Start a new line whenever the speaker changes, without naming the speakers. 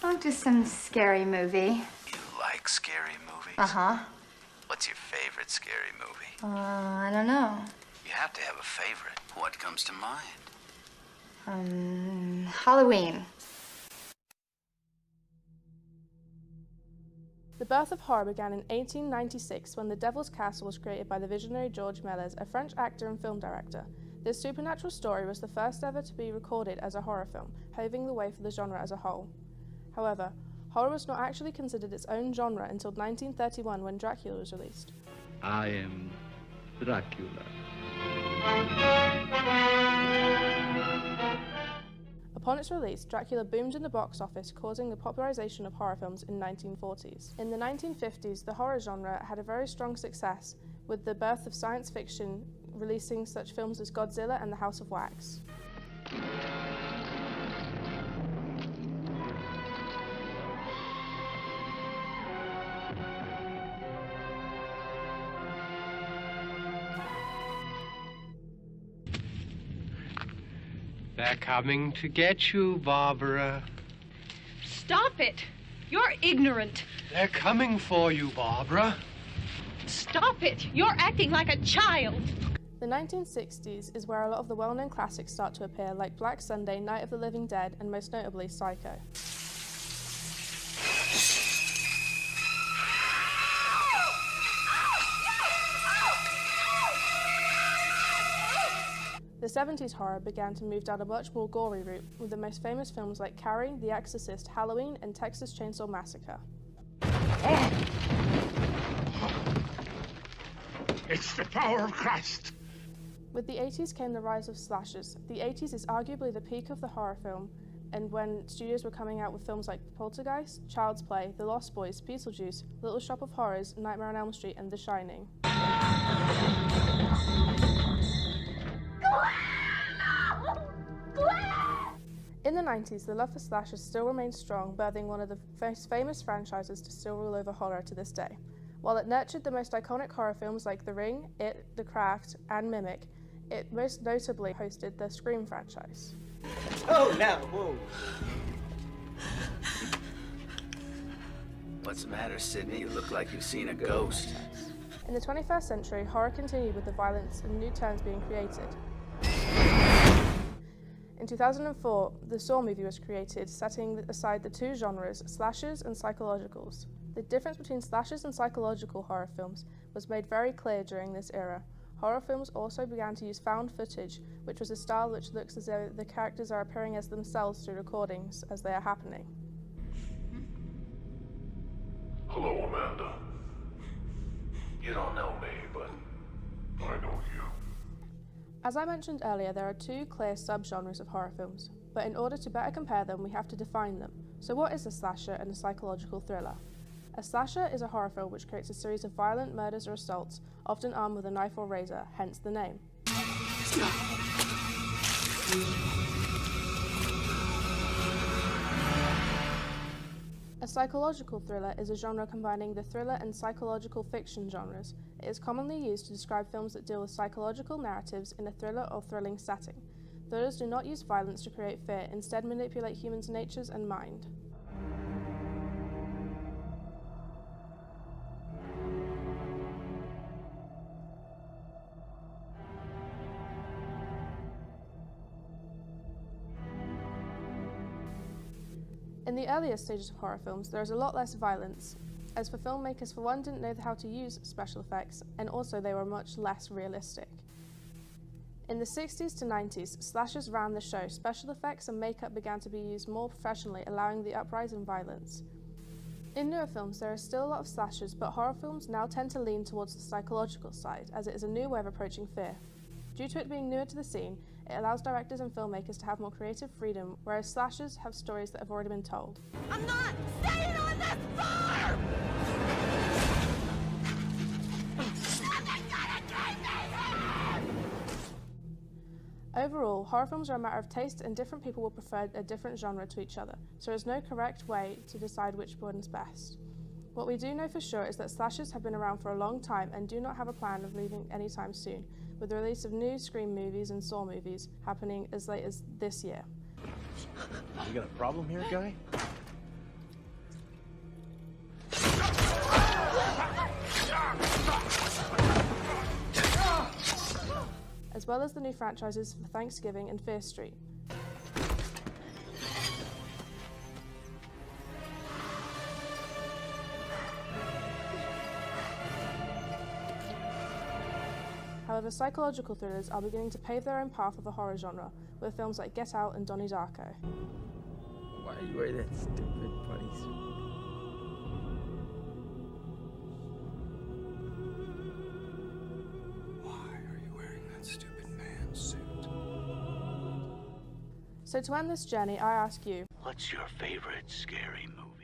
Oh, just some scary movie.
You like scary movies?
Uh-huh.
What's your favorite scary movie?
I don't know.
You have to have a favorite. What comes to mind?
Halloween.
The birth of horror began in 1896 when The Devil's Castle was created by the visionary Georges Méliès, a French actor and film director. This supernatural story was the first ever to be recorded as a horror film, paving the way for the genre as a whole. However, horror was not actually considered its own genre until 1931 when Dracula was released.
I am Dracula.
Upon its release, Dracula boomed in the box office, causing the popularization of horror films in the 1940s. In the 1950s, the horror genre had a very strong success, with the birth of science fiction releasing such films as Godzilla and The House of Wax.
They're coming to get you, Barbara.
Stop it! You're ignorant.
They're coming for you, Barbara.
Stop it! You're acting like a child.
The 1960s is where a lot of the well-known classics start to appear, like Black Sunday, Night of the Living Dead, and most notably, Psycho. The 70s horror began to move down a much more gory route, with the most famous films like Carrie, The Exorcist, Halloween, and Texas Chainsaw Massacre.
It's the power of Christ!
With the 80s came the rise of slashers. The 80s is arguably the peak of the horror film, and when studios were coming out with films like Poltergeist, Child's Play, The Lost Boys, Beetlejuice, Little Shop of Horrors, Nightmare on Elm Street, and The Shining. In the 90s, the love for slashers still remained strong, birthing one of the most famous franchises to still rule over horror to this day. While it nurtured the most iconic horror films like The Ring, It, The Craft, and Mimic, it most notably hosted the Scream franchise.
Oh, now, whoa. What's the matter, Sidney? You look like you've seen a ghost.
In the 21st century, horror continued with the violence and new terms being created. In 2004, the Saw movie was created, setting aside the two genres, slashers and psychologicals. The difference between slashers and psychological horror films was made very clear during this era. Horror films also began to use found footage, which was a style which looks as though the characters are appearing as themselves through recordings as they are happening.
Hello, Amanda. You don't know me, but I know you.
As I mentioned earlier, there are two clear subgenres of horror films, but in order to better compare them, we have to define them. So what is a slasher and a psychological thriller? A slasher is a horror film which creates a series of violent murders or assaults, often armed with a knife or razor, hence the name. A psychological thriller is a genre combining the thriller and psychological fiction genres. It is commonly used to describe films that deal with psychological narratives in a thriller or thrilling setting. Thrillers do not use violence to create fear, instead manipulate humans' natures and mind. In the earlier stages of horror films, there is a lot less violence, as for filmmakers for one didn't know how to use special effects, and also they were much less realistic. In the 60s to 90s, slashers ran the show. Special effects and makeup began to be used more professionally, allowing the uprise in violence. In newer films, there are still a lot of slashers, but horror films now tend to lean towards the psychological side, as it is a new way of approaching fear. Due to it being newer to the scene, it allows directors and filmmakers to have more creative freedom, whereas slashers have stories that have already been told.
I'm not staying on this farm!
Overall, horror films are a matter of taste, and different people will prefer a different genre to each other, so there is no correct way to decide which one is best. What we do know for sure is that slashers have been around for a long time and do not have a plan of leaving anytime soon, with the release of new Scream movies and Saw movies happening as late as this year.
You got a problem here, guy?
as well as the new franchises for Thanksgiving and Fear Street. However, psychological thrillers are beginning to pave their own path of the horror genre, with films like Get Out and Donnie Darko.
Why are you wearing that stupid bodysuit?
Why are you wearing that stupid pantsuit?
So to end this journey, I ask you,
What's your favorite scary movie?